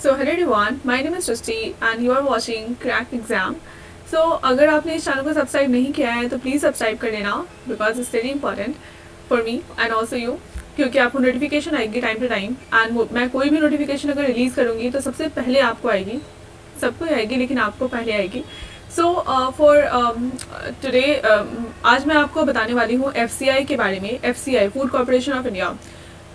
So hello everyone, my name is Srishti and you are watching Crack Exam. So अगर आपने इस channel को subscribe नहीं किया है तो प्लीज़ सब्सक्राइब कर लेना because it's very important for me and also you, क्योंकि आपको नोटिफिकेशन आएगी टाइम टू टाइम एंड मैं कोई भी नोटिफिकेशन अगर रिलीज़ करूँगी तो सबसे पहले आपको आएगी, सबको आएगी लेकिन आपको पहले आएगी. सो फॉर टुडे आज मैं आपको बताने वाली हूँ FCI के बारे में. FCI food corporation of India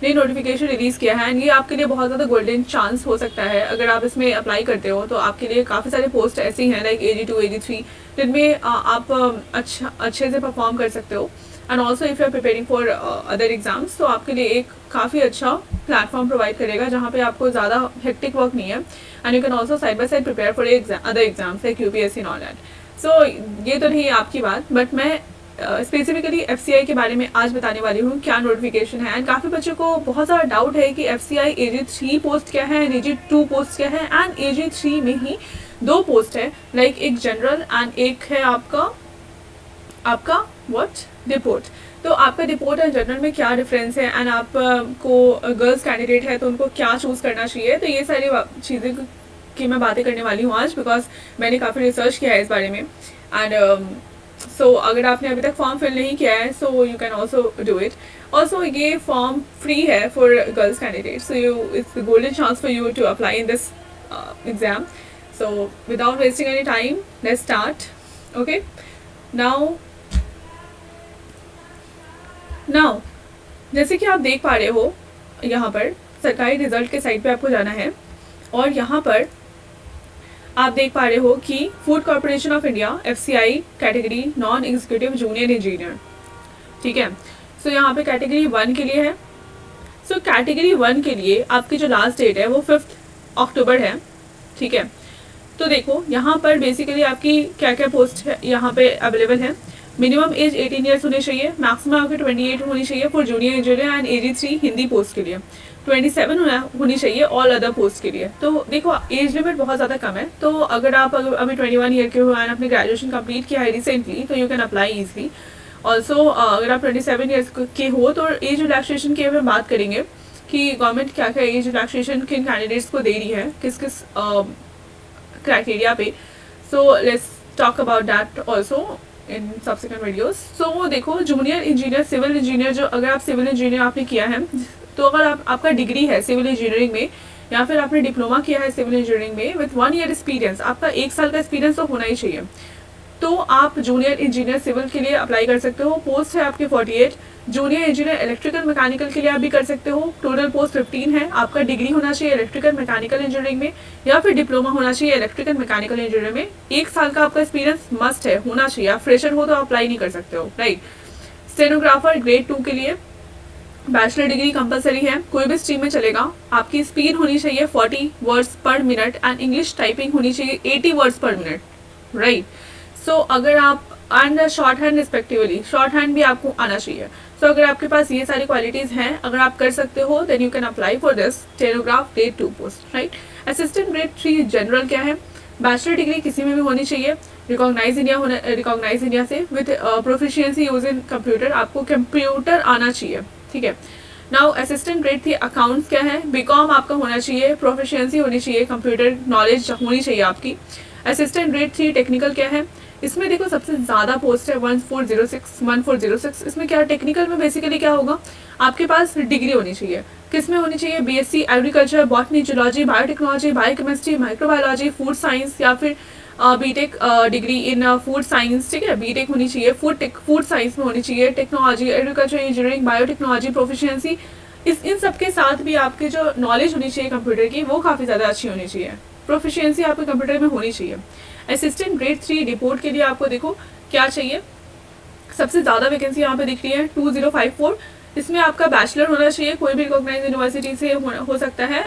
ने नोटिफिकेशन रिलीज़ किया है एंड ये आपके लिए बहुत ज़्यादा गोल्डन चांस हो सकता है. अगर आप इसमें अप्लाई करते हो तो आपके लिए काफ़ी सारे पोस्ट ऐसी हैं लाइक AG2 AG3 जिनमें आप अच्छे से परफॉर्म कर सकते हो. And also if you are preparing for other exams तो आपके लिए एक काफ़ी अच्छा प्लेटफॉर्म प्रोवाइड करेगा जहाँ पे आपको ज़्यादा हेक्टिक वर्क नहीं है and you can also side by side prepare for other exams like UPSC and all that. So ये तो नहीं आपकी बात, बट मैं स्पेसिफिकली FCI के बारे में आज बताने वाली हूँ क्या नोटिफिकेशन है. एंड काफ़ी बच्चों को बहुत ज़्यादा डाउट है कि FCI AG3 पोस्ट क्या है एंड AG2 पोस्ट क्या है. एंड AG3 में ही दो पोस्ट है, लाइक एक जनरल एंड एक है आपका डिपोर्ट. तो आपका डिपोर्ट एंड जनरल में क्या डिफरेंस है एंड आपको गर्ल्स कैंडिडेट है तो उनको क्या चूज़ करना चाहिए. तो ये सारी चीज़ें की मैं बातें करने वाली हूँ आज बिकॉज मैंने काफ़ी रिसर्च किया है इस बारे में. एंड सो अगर आपने अभी तक फॉर्म फिल नहीं किया है so you can also do it. Also ये फॉर्म फ्री है for girls candidate, so it's the golden chance for you to apply in this exam. So without wasting any time let's start. Okay, now जैसे कि आप देख पा रहे हो यहाँ पर सरकारी रिजल्ट के साइट पे आपको जाना है और यहाँ पर आप देख पा रहे हो कि food corporation of India FCI category non executive junior engineer. ठीक है, सो यहाँ पे कैटेगरी 1 के लिए है. सो कैटेगरी 1 के लिए आपकी जो लास्ट डेट है वो 5 अक्टूबर है. ठीक है, तो देखो यहाँ पर बेसिकली आपकी क्या क्या पोस्ट है यहाँ पे अवेलेबल है. मिनिमम एज 18 ईयर्स होनी चाहिए, मैक्सिमम आपकी 28 होनी चाहिए for junior engineer and AG3 Hindi post के लिए. 27 होनी चाहिए ऑल अदर पोस्ट के लिए. तो देखो एज लिमिट बहुत ज़्यादा कम है, तो अगर आप अभी 21 ईयर के हो एंड अपने ग्रेजुएशन कंप्लीट किया है रिसेंटली तो you can apply easily. Also अगर आप 27 ईयर्स के हो तो एज रिलैक्सेशन की हम बात करेंगे कि गवर्नमेंट क्या क्या एज रिलैक्सेशन किन कैंडिडेट्स को दे रही है किस किस क्राइटेरिया पे. So let's talk about that also in subsequent videos. So देखो जूनियर इंजीनियर सिविल इंजीनियर, जो अगर आप सिविल इंजीनियर आपने किया है तो अगर आपका डिग्री है सिविल इंजीनियरिंग में या फिर आपने डिप्लोमा किया है सिविल इंजीनियरिंग में विथ 1 ईयर एक्सपीरियंस, आपका 1 साल का एक्सपीरियंस तो होना ही चाहिए, तो आप जूनियर इंजीनियर सिविल के लिए अप्लाई कर सकते हो. पोस्ट है आपके 48. जूनियर इंजीनियर इलेक्ट्रिकल मैकेनिकल के लिए आप भी कर सकते हो. टोटल पोस्ट 15 है. आपका डिग्री होना चाहिए इलेक्ट्रिकल मैकेनिकल इंजीनियरिंग में या फिर डिप्लोमा होना चाहिए इलेक्ट्रिकल मैकेनिकल इंजीनियरिंग में. 1 साल का आपका एक्सपीरियंस मस्ट है, होना चाहिए. आप फ्रेशर हो तो अप्लाई नहीं कर सकते हो, राइट. स्टेनोग्राफर ग्रेड 2 के लिए बैचलर डिग्री कंपलसरी है, कोई भी स्ट्रीम में चलेगा. आपकी स्पीड होनी चाहिए 40 वर्ड्स पर मिनट एंड इंग्लिश टाइपिंग होनी चाहिए 80 वर्ड्स पर मिनट, राइट. सो अगर आप and short hand respectively, short hand भी आपको आना चाहिए. सो अगर आपके पास ये सारी क्वालिटीज़ हैं, अगर आप कर सकते हो then you can apply for this stenograph grade 2 post, right. Assistant grade 3 general क्या है, बैचलर डिग्री किसी में भी होनी चाहिए, रिकॉग्नाइज इंडिया से with proficiency use in computer, आपको कंप्यूटर आना चाहिए. ठीक है. नाउ असिस्टेंट ग्रेड 3 अकाउंट्स क्या है, BCom आपका होना चाहिए, प्रोफिशिएंसी होनी चाहिए, कंप्यूटर नॉलेज होनी चाहिए आपकी. असिस्टेंट ग्रेड 3 टेक्निकल क्या है, इसमें देखो सबसे ज़्यादा पोस्ट है 1406. इसमें क्या टेक्निकल में बेसिकली क्या होगा, आपके पास डिग्री होनी चाहिए. किस में होनी चाहिए, BSc agriculture, botany, zoology, biotechnology, biochemistry, microbiology, food science या फिर BTech degree in food science. ठीक है, बीटेक होनी चाहिए फूड साइंस में होनी चाहिए. Technology, agriculture, engineering, biotechnology, proficiency, इन सब के साथ भी आपकी जो नॉलेज होनी चाहिए कंप्यूटर की वो काफ़ी ज़्यादा अच्छी होनी चाहिए. प्रोफिशिएंसी आपके कंप्यूटर में होनी चाहिए. असिस्टेंट ग्रेड 3 रिपोर्ट के लिए आपको देखो क्या चाहिए, सबसे ज़्यादा वैकेंसी यहाँ पे दिख रही है 2054. इसमें आपका बैचलर होना चाहिए, कोई भी रिकॉग्नाइज यूनिवर्सिटी से हो सकता है.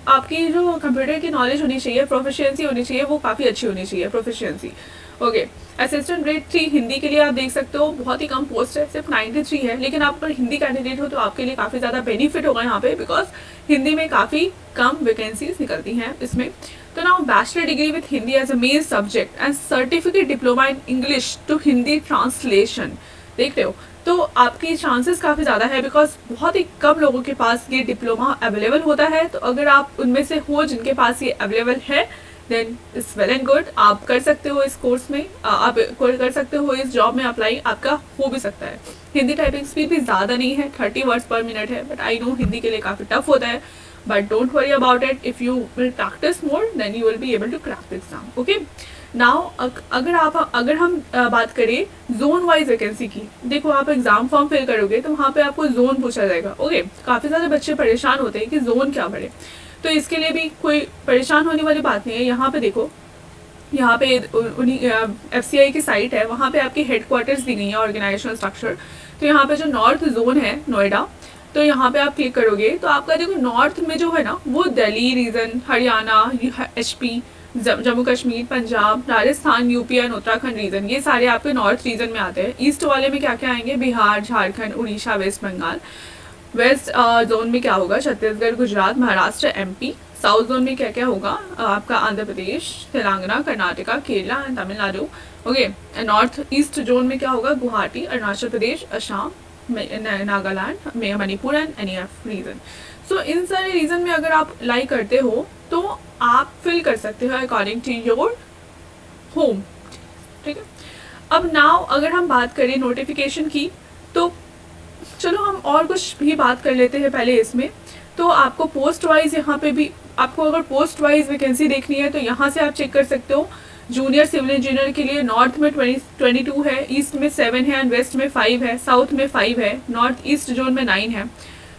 आपकी जो कंप्यूटर की नॉलेज होनी चाहिए, प्रोफिशिएंसी होनी चाहिए, वो काफ़ी अच्छी होनी चाहिए proficiency. Okay. Assistant grade 3 Hindi के लिए आप देख सकते हो बहुत ही कम पोस्ट है, सिर्फ 93 है, लेकिन आप अगर हिंदी कैंडिडेट हो तो आपके लिए काफ़ी ज़्यादा बेनिफिट होगा यहाँ पे बिकॉज हिंदी में काफ़ी कम वैकेंसीज निकलती हैं इसमें. तो now bachelor degree with Hindi as a main subject and certificate diploma in English to Hindi translation, देख रहे हो. तो आपकी चांसेस काफ़ी ज़्यादा है, बिकॉज बहुत ही कम लोगों के पास ये डिप्लोमा अवेलेबल होता है। तो अगर आप उनमें से हो जिनके पास ये अवेलेबल है, then it's well and good, आप कर सकते हो इस कोर्स में, आप कर सकते हो इस जॉब में अप्लाई, आपका हो भी सकता है। हिंदी टाइपिंग स्पीड भी ज़्यादा नहीं है, 30 वर्ड्स पर मिनट है, बट आई नो हिंदी के लिए काफ़ी टफ होता है, but don't worry about it, if you will practice more than you will be able to crack the exam. Okay, now अगर हम बात करें जोन वाइज वैकेंसी की, देखो आप एग्जाम फॉर्म फिल करोगे तो वहाँ पे आपको जोन पूछा जाएगा। ओके, काफ़ी सारे बच्चे परेशान होते हैं कि जोन क्या भरे, तो इसके लिए भी कोई परेशान होने वाली बात नहीं है। यहाँ पे देखो, यहाँ पे उन्हीं FCI की साइट है, वहाँ पे आपकी हेडक्वार्टर्स दी गई है, ऑर्गेनाइजेशनल स्ट्रक्चर। तो यहाँ पे जो नॉर्थ जोन है नोएडा, तो यहाँ पे आप क्लिक करोगे तो आपका देखो नॉर्थ में जो है ना वो Delhi region, Haryana, HP, Jammu Kashmir, Punjab, Rajasthan, UP and Uttarakhand region, ये सारे आपके नॉर्थ रीजन में आते हैं। ईस्ट वाले में क्या क्या आएंगे, बिहार, झारखंड, उड़ीसा, वेस्ट बंगाल। वेस्ट जोन में क्या होगा, Chhattisgarh, Gujarat, Maharashtra, MP। South zone में क्या क्या होगा, आपका Andhra Pradesh, Telangana, Karnataka, Kerala and Tamil Nadu. Okay, north east zone में क्या होगा, Guwahati, Arunachal Pradesh, Assam, Nagaland, Manipur and NF region. So इन सारे रीजन में अगर आप अप्लाई करते हो तो आप फिल कर सकते हो अकॉर्डिंग टू योर होम। ठीक है, अब नाउ अगर हम बात करें नोटिफिकेशन की, तो चलो हम और कुछ भी बात कर लेते हैं पहले इसमें। तो आपको पोस्ट वाइज यहाँ पे भी, आपको अगर पोस्ट वाइज वैकेंसी देखनी है तो यहाँ से आप चेक कर सकते हो। जूनियर सिविल इंजीनियर के लिए नॉर्थ में 22 है, ईस्ट में 7 है एंड वेस्ट में 5 है, साउथ में 5 है, नॉर्थ ईस्ट जोन में 9 है।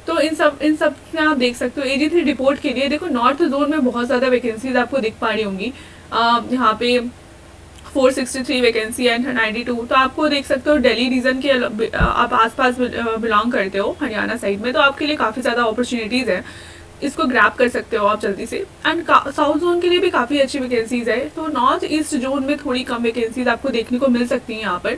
तो इन सब में आप देख सकते हो। AG3 रिपोर्ट के लिए देखो नॉर्थ जोन में बहुत ज़्यादा वैकेंसीज आपको दिख पा रही होंगी, यहाँ पे 463 वैकेंसी एंड 92। तो आपको देख सकते हो दिल्ली रीजन के आप आसपास बिलोंग करते हो, हरियाणा साइड में, तो आपके लिए काफ़ी ज़्यादा अपॉर्चुनिटीज़ है, इसको ग्रैब कर सकते हो आप जल्दी से। एंड साउथ जोन के लिए भी काफ़ी अच्छी वैकेंसीज है। तो नॉर्थ ईस्ट जोन में थोड़ी कम वैकेंसीज आपको देखने को मिल सकती हैं यहाँ पर।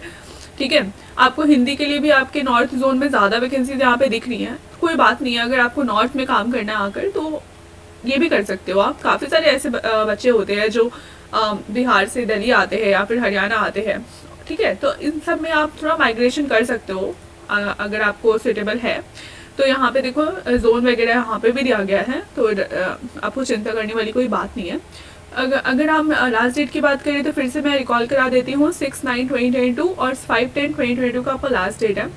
ठीक है, आपको हिंदी के लिए भी आपके नॉर्थ जोन में ज़्यादा वैकेंसीज यहाँ पे दिख रही हैं, कोई बात नहीं है, अगर आपको नॉर्थ में काम करना है आकर तो ये भी कर सकते हो आप। काफ़ी सारे ऐसे बच्चे होते हैं जो बिहार से दिल्ली आते हैं या फिर हरियाणा आते हैं। ठीक है, तो इन सब में आप थोड़ा माइग्रेशन कर सकते हो अगर आपको सुटेबल है। तो यहाँ पे देखो जोन वगैरह यहाँ पे भी दिया गया है, तो आपको चिंता करने वाली कोई बात नहीं है। अगर हम लास्ट डेट की बात करें तो फिर से मैं रिकॉल करा देती हूँ, 6/9/2022 और 5/10/2022 का आपका लास्ट डेट है।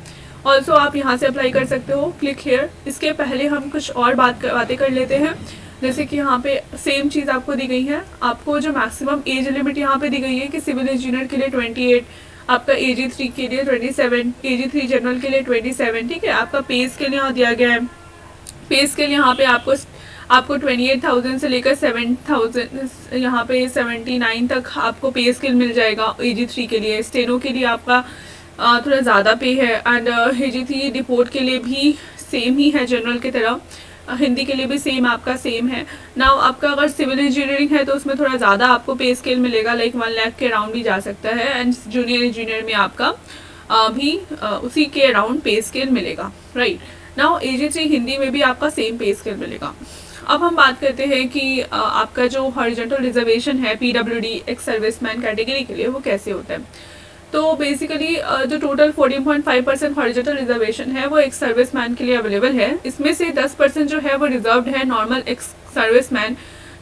ऑल्सो आप यहाँ से अप्लाई कर सकते हो, क्लिक हेयर। इसके पहले हम कुछ और बातें कर लेते हैं, जैसे कि यहाँ पे सेम चीज़ आपको दी गई है। आपको जो मैक्सिमम एज लिमिट यहाँ पे दी गई है कि सिविल इंजीनियर के लिए 28, आपका AG3 के लिए 27, AG3 जनरल के लिए 27। ठीक है, आपका पे स्केल यहाँ दिया गया है। पे स्केल यहाँ पे आपको 28,000 से लेकर 7,000, यहाँ पे 79 तक आपको पे स्केल मिल जाएगा AG3 के लिए। स्टेनो के लिए आपका थोड़ा ज़्यादा पे है एंड AG3 रिपोर्ट के लिए भी सेम ही है जनरल की तरह। हिंदी के लिए भी सेम आपका सेम है। नाउ आपका अगर सिविल इंजीनियरिंग है तो उसमें थोड़ा ज़्यादा आपको पे स्केल मिलेगा, लाइक 1 लाख के अराउंड भी जा सकता है। एंड जूनियर इंजीनियर में आपका भी उसी के अराउंड पे स्केल मिलेगा, राइट। नाउ AG3 हिंदी में भी आपका सेम पे स्केल मिलेगा। अब हम बात करते हैं कि आपका जो हॉरिजॉन्टल रिजर्वेशन है PWD एक्स सर्विसमैन कैटेगरी के लिए वो कैसे होता है। तो बेसिकली जो टोटल 14.5% हॉरिजॉन्टल रिजर्वेशन है वो एक्स सर्विसमैन के लिए अवेलेबल है। इसमें से 10% जो है वो रिजर्व्ड है नॉर्मल एक्स सर्विसमैन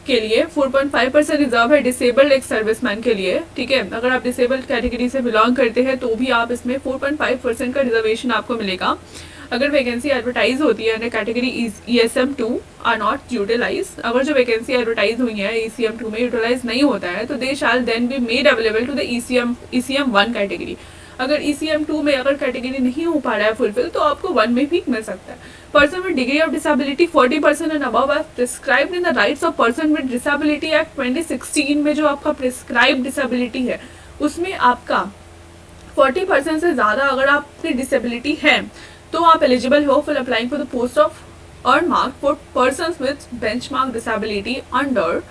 के लिए, 4.5% रिजर्व है डिसेबल्ड एक्स सर्विसमैन के लिए। ठीक है, अगर आप डिसेबल्ड कैटेगरी से बिलोंग करते हैं तो भी आप इसमें 4.5% का रिजर्वेशन आपको मिलेगा। अगर वैकेंसी एडवर्टाइज होती है category ESM2 are not utilize, अगर जो वैकेंसी एडवर्टाइज हुई है ECM2 में यूटिलाइज नहीं होता है तो they shall then be made available to the ECM1 category. अगर ECM2 में अगर कैटेगरी नहीं हो पा रहा है फुलफिल तो आपको 1 में भी मिल सकता है। Person with degree of disability 40% and above as prescribed in the rights of person with disability act 2016 में जो आपका प्रिस्क्राइब्ड डिसेबिलिटी है उसमें आपका 40% से ज़्यादा अगर आपकी डिसेबिलिटी है तो आप एलिजिबल हो for applying for the post of और mark for persons with benchmark disability under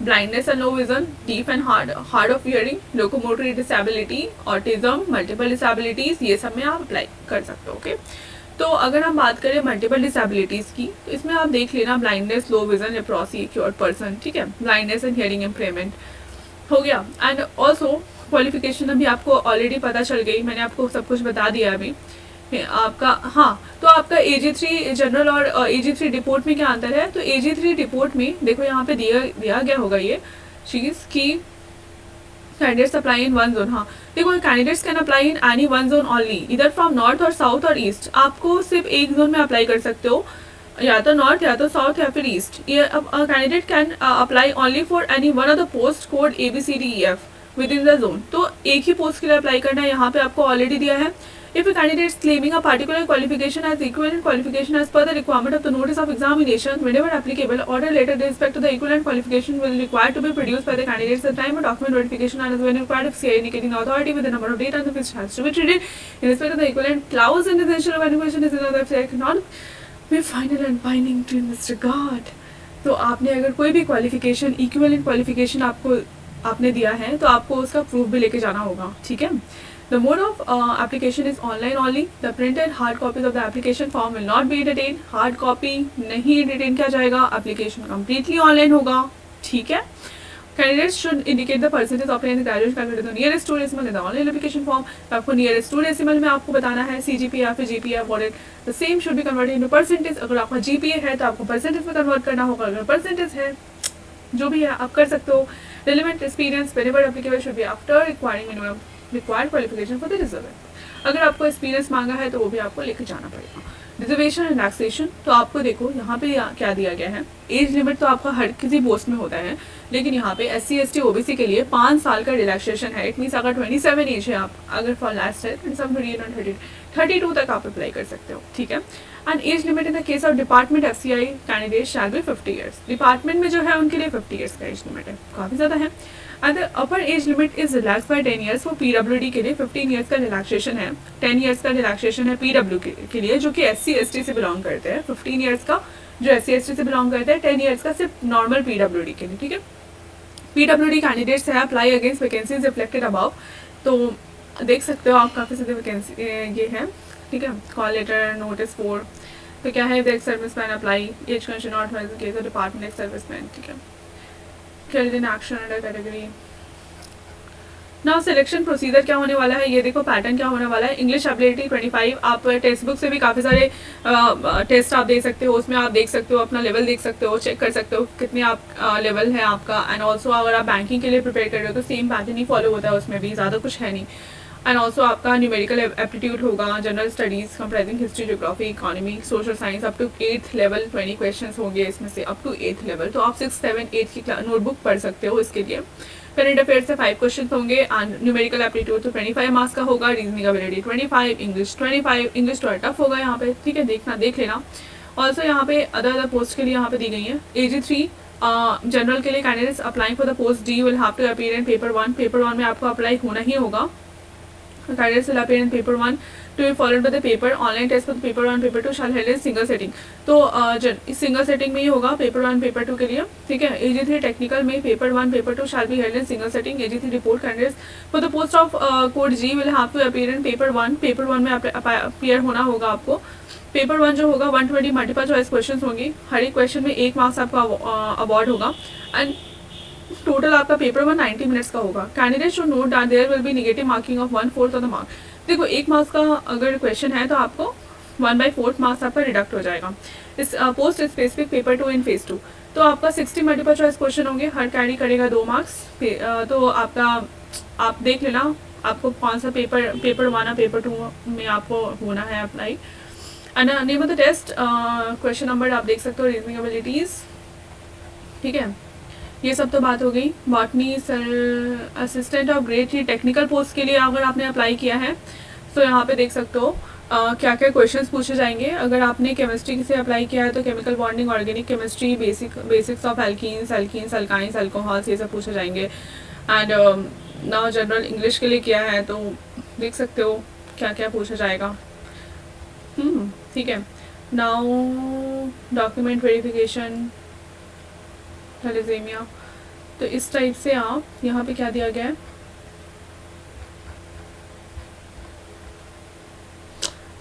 blindness and low vision, deaf and hard of hearing, locomotory disability, autism, multiple disabilities, ये सब में आप अप्लाई कर सकते हो। ओके, तो अगर हम बात करें मल्टीपल डिसेबिलिटीज़ की तो इसमें आप देख लेना blindness, low vision, leprosy, cured person. ठीक है, ब्लाइंडनेस एंड हियरिंग इम्पेयरमेंट हो गया। एंड ऑल्सो क्वालिफिकेशन अभी आपको ऑलरेडी पता चल गई, मैंने आपको सब कुछ बता दिया अभी। आपका, हाँ, तो आपका AG3 जनरल और AG3 डिपोर्ट में क्या अंतर है? तो AG3 डिपोर्ट में देखो यहाँ पे दिया गया होगा ये चीज़ कि candidates apply in one zone. हाँ, देखो candidates can apply in any one zone only, इधर फ्रॉम नॉर्थ और साउथ और ईस्ट। आपको सिर्फ एक जोन में अप्लाई कर सकते हो, या तो नॉर्थ या तो साउथ या फिर ईस्ट। ये अब candidate can apply only for any one of the post code ABCDEF with in the zone. तो एक ही पोस्ट के लिए अप्लाई करना है, यहाँ पे आपको ऑलरेडी दिया है। If a candidate is claiming a particular qualification as equivalent qualification as per the requirement of the notice of examination, whenever applicable, order letter with respect to the equivalent qualification will require to be produced by the candidates at the time of document notification and is when required if CI indicating the authority with the number of date and which has to be treated in respect of the equivalent clause in the essential qualification is another FCI cannot be final and binding to in this regard। तो आपने अगर कोई भी qualification equivalent qualification आपने दिया है तो आपको उसका प्रूफ भी लेके जाना होगा, ठीक है। The mode of application is online only. The printed hard copies of the application form will not be entertained. Hard copy नहीं entertain किया जाएगा, application completely online होगा, ठीक है। Candidates should indicate the percentage obtained in the graduation calculated to the nearest 2 decimal in the online application form। आपको nearest 2 decimal में आपको बताना है CGPA या फिर GPA awarded, the same should be converted into percentage। अगर आपका GPA है तो आपको percentage में convert करना होगा, अगर percentage है जो भी है आप कर सकते हो। Relevant experience whenever applicable should be after requiring minimum required qualification for the reserve। अगर आपको एक्सपीरियंस मांगा है तो वो भी आपको लेकर जाना पड़ेगा। रिजर्वेशन रिलैक्सेशन, तो आपको देखो यहाँ पे क्या दिया गया है, एज लिमिट तो आपका हर किसी पोस्ट में होता है, लेकिन यहाँ पे SC ST OBC के लिए 5 साल का रिलैक्सेशन है। इट मीन्स अगर 27 एज है, आप अगर फॉर लास्ट है 32 तक आप अप्लाई कर सकते हो, ठीक है। And age limit in the case of department FCI candidate shall be 50 years. Department में जो है उनके लिए 50 ईयर्स का एज लिमिट है, काफ़ी ज़्यादा है। And the upper age limit is relax by 10 years. वो PWD के लिए 15 ईयर्स का रिलैक्सेशन है, 10 ईयर्स का रिलैक्सेशन है PW के लिए जो कि SC ST से बिलोंग करते हैं। 15 ईयर्स का जो SC ST से बिलोंग करते हैं, 10 ईयर्स का सिर्फ नॉर्मल PWD के लिए, ठीक है। PWD कैंडिडेट्स है apply against vacancies reflected above. तो देख सकते हो आप काफ़ी सारी वैकेंसी ये है, ठीक है। कॉल लेटर नोटिस 4 तो क्या है, ex serviceman apply, age condition not match case of department ex serviceman, ठीक है। Carried in action under category। Now selection procedure क्या होने वाला है, ये देखो पैटर्न क्या होने वाला है। इंग्लिश एबिलिटी 25, आप टेक्स्ट बुक से भी काफ़ी सारे टेस्ट आप दे सकते हो, उसमें आप देख सकते हो अपना लेवल देख सकते हो, चेक कर सकते हो कितने आप लेवल है आपका। एंड ऑल्सो अगर आप बैंकिंग के लिए प्रिपेयर कर रहे हो तो सेम पैटर्न ही फॉलो होता है, उसमें भी ज़्यादा कुछ है नहीं। एंड ऑल्सो आपका न्यूमेरिकल एप्टीट्यूड होगा, general studies comprising history, geography, economy, social science up to 8th level 20 question होंगे इसमें से अप टू 8th लेवल। तो आप 6, 7, 8 की नोटबुक पढ़ सकते हो इसके लिए। करंट अफेयर से 5 क्वेश्चन होंगे एंड न्यूमेरिकल एप्टीट्यूड तो 25 मार्क्स का होगा, रीजनिंग एबिलिटी 25, इंग्लिश 25। इंग्लिश थोड़ा टफ होगा यहाँ पे, ठीक है, देख लेना। ऑल्सो यहाँ पे अदर पोस्ट के लिए यहाँ पे दी गई है। AG3 जनरल के लिए candidates applying for the post D will have to appear in paper 1। Paper 1 में आपको अप्लाई होना ही होगा। Candidates will appear in paper 1 to be followed by the paper online test for the paper 1 paper 2 shall held in single setting। तो इस single setting में ही होगा paper 1 paper 2 के लिए, ठीक है। AG3 टेक्निकल में paper 1 paper 2 shall be held in single setting। AG3 report candidates for the post of code G will have to appear in paper 1। Paper 1 में अपीयर होना होगा आपको। पेपर 1 जो होगा 120 मल्टीपल चॉइस क्वेश्चन होंगे, हर एक question में 1 मार्क्स आपका अवार्ड होगा। एंड टोटल आपका पेपर 1 90 मिनट्स का होगा। Candidate should note that there will be negative marking of 1/4 of the mark. देखो 1 मार्क्स का अगर क्वेश्चन है तो आपको 1/4 मार्क्स आपका रिडक्ट हो जाएगा। इस पोस्ट स्पेसिफिक पेपर 2 इन फेज 2 तो आपका 60 मल्टीपल चॉइस क्वेश्चन होंगे, हर कैरी करेगा 2 मार्क्स। तो आपका आप देख लेना आपको कौन सा पेपर 1 या पेपर 2 में आपको होना है apply. And name of the test question number आप देख सकते हो, रीजनिंग एबिलिटीज़, ठीक है। ये सब तो बात हो गई। Botany assistant of grade 3 technical post के लिए अगर आपने अप्लाई किया है तो यहाँ पे देख सकते हो क्या क्या क्वेश्चंस पूछे जाएंगे। अगर आपने केमिस्ट्री से अप्लाई किया है तो chemical bonding, organic chemistry, basics of alkenes, alkynes, alcohols, ये सब पूछे जाएंगे। एंड नाउ जनरल इंग्लिश के लिए किया है तो देख सकते हो क्या क्या पूछा जाएगा, ठीक है। नाउ डॉक्यूमेंट वेरिफिकेशन, थैलेसीमिया, तो इस टाइप से आप यहाँ पे क्या दिया गया है,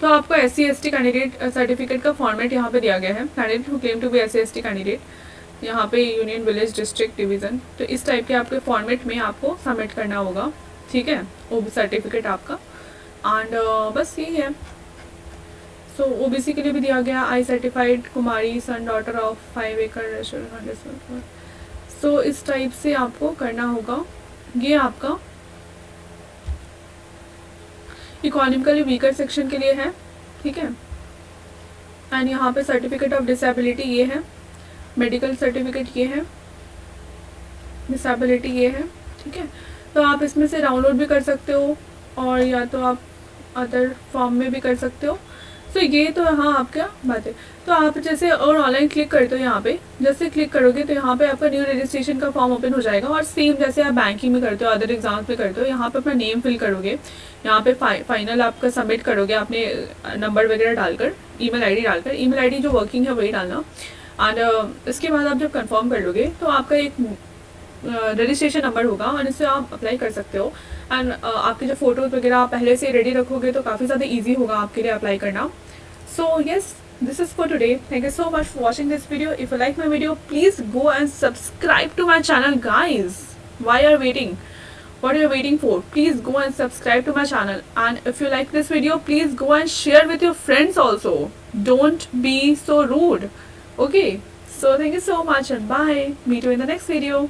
तो आपको SC ST कैंडिडेट सर्टिफिकेट का फॉर्मेट यहाँ पे दिया गया है। Candidate who claim to be SC ST candidate, यहाँ पे यूनियन, विलेज, डिस्ट्रिक्ट, डिवीज़न, तो इस टाइप के आपके फॉर्मेट में आपको सबमिट करना होगा, ठीक है, वो सर्टिफिकेट आपका। एंड बस यही है। सो ओबीसी के लिए भी दिया गया आई certified Kumari son daughter of 5 एकड़। सो इस टाइप से आपको करना होगा। ये आपका इकोनॉमिकली वीकर सेक्शन के लिए है, ठीक है। एंड यहाँ पे सर्टिफिकेट ऑफ डिसेबिलिटी ये है, मेडिकल सर्टिफिकेट ये है, डिसेबिलिटी ये है, ठीक है। तो आप इसमें से डाउनलोड भी कर सकते हो और या तो आप अदर फॉर्म में भी कर सकते हो। तो ये तो हाँ आपका बात है। तो आप जैसे और ऑनलाइन क्लिक करते हो, यहाँ पे जैसे क्लिक करोगे तो यहाँ पे आपका न्यू रजिस्ट्रेशन का फॉर्म ओपन हो जाएगा। और सेम जैसे आप बैंकिंग में करते हो, अदर एग्जाम्स में करते हो, यहाँ पे अपना नेम फिल करोगे, यहाँ पे फाइनल आपका सबमिट करोगे आपने नंबर वगैरह डालकर, ईमेल आईडी डालकर। ईमेल आईडी जो वर्किंग है वही डालना। एंड इसके बाद आप जब कंफर्म कर लोगे तो आपका एक रजिस्ट्रेशन नंबर होगा और इससे आप अप्लाई कर सकते हो। एंड आपके जो फोटोज वगैरह आप पहले से रेडी रखोगे तो काफ़ी ज़्यादा ईजी होगा आपके लिए अप्लाई करना। So yes, this is for today. Thank you so much for watching this video. If you like my video, please go and subscribe to my channel, guys. Why are you waiting? What are you waiting for? Please go and subscribe to my channel. And if you like this video, please go and share with your friends also. Don't be so rude. Okay. So thank you so much and bye. Meet you in the next video.